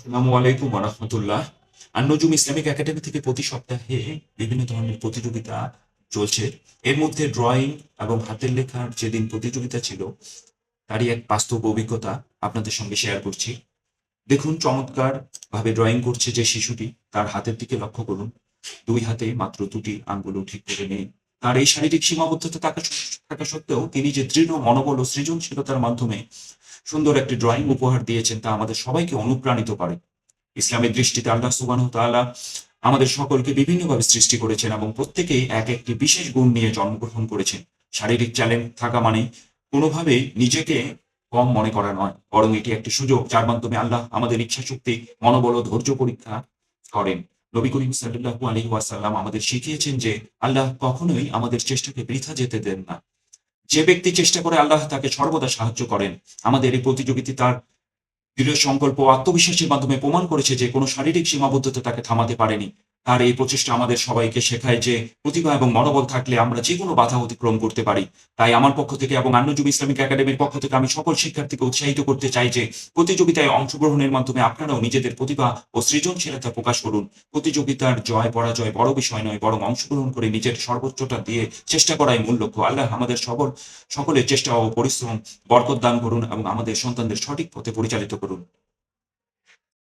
আসসালামু আলাইকুম ওয়া রাহমাতুল্লাহ। আন-নজুম ইসলামিক একাডেমি থেকে প্রতি সপ্তাহে বিভিন্ন ধরনের প্রতিযোগিতা চলছে। এর মধ্যে ড্রয়িং এবং হাতের লেখার যেদিন প্রতিযোগিতা ছিল, তারই এক বাস্তব অভিজ্ঞতা আপনাদের সঙ্গে শেয়ার করছি। দেখুন চমৎকারভাবে ড্রয়িং করছে যে শিশুটি, তার হাতের দিকে লক্ষ্য করুন। ২ হাতে মাত্র ২ টি আঙ্গুলও ঠিক করে নেই। তার এই শারীরিক সীমাবদ্ধতা থাকা সত্ত্বেও তিনি যে দৃঢ় মনোবল ও সৃজনশীলতার মাধ্যমে সুন্দর একটি ড্রয়িং উপহার দিয়েছেন, তা আমাদের সবাইকে অনুপ্রাণিত করে। ইসলামের দৃষ্টিতে আল্লাহ সুবহানাহু ওয়া তাআলা আমাদের সকলকে বিভিন্নভাবে সৃষ্টি করেছেন এবং প্রত্যেকেই এক একটি বিশেষ গুণ নিয়ে জন্মগ্রহণ করেছেন। শারীরিক চ্যালেঞ্জ থাকা মানে কোনোভাবেই নিজেকে কম মনে করা নয়, বরং এটি একটি সুযোগ যার মাধ্যমে আল্লাহ আমাদের ইচ্ছাশক্তি, মনোবল ও ধৈর্য পরীক্ষা করেন। নবী করিম সাল্লাল্লাহু আলাইহি ওয়াসাল্লাম আমাদের শিখিয়েছেন যে আল্লাহ কখনোই আমাদের চেষ্টাকে বৃথা যেতে দেন না। যে ব্যক্তি চেষ্টা করে আল্লাহ তাকে সর্বদা সাহায্য করেন। আমাদের এই প্রতিযোগিতার দৃঢ় সংকল্প ও আত্মবিশ্বাসের মাধ্যমে প্রমাণ করেছে যে কোনো শারীরিক সীমাবদ্ধতা তাকে থামাতে পারেনি। তার এই প্রচেষ্টা আমাদের সবাইকে শেখায় যে প্রতিভা এবং মনোবল থাকলে আমরা যেকোনো বাধা অতিক্রম করতে পারি। তাই আমার পক্ষ থেকে এবং আন-নজুম ইসলামিক একাডেমির পক্ষ থেকে আমি সকল শিক্ষার্থীকে উৎসাহিত করতে চাই যে প্রতিযোগিতায় অংশগ্রহণের মাধ্যমে আপনারাও নিজেদের প্রতিভা ও সৃজনশীলতা প্রকাশ করুন। প্রতিযোগিতার জয় পরাজয় বড় বিষয় নয়, বরং অংশগ্রহণ করে নিজের সর্বোচ্চটা দিয়ে চেষ্টা করাই মূল লক্ষ্য। আল্লাহ আমাদের সকলের চেষ্টা ও পরিশ্রম বরকত দান করুন এবং আমাদের সন্তানদের সঠিক পথে পরিচালিত করুন।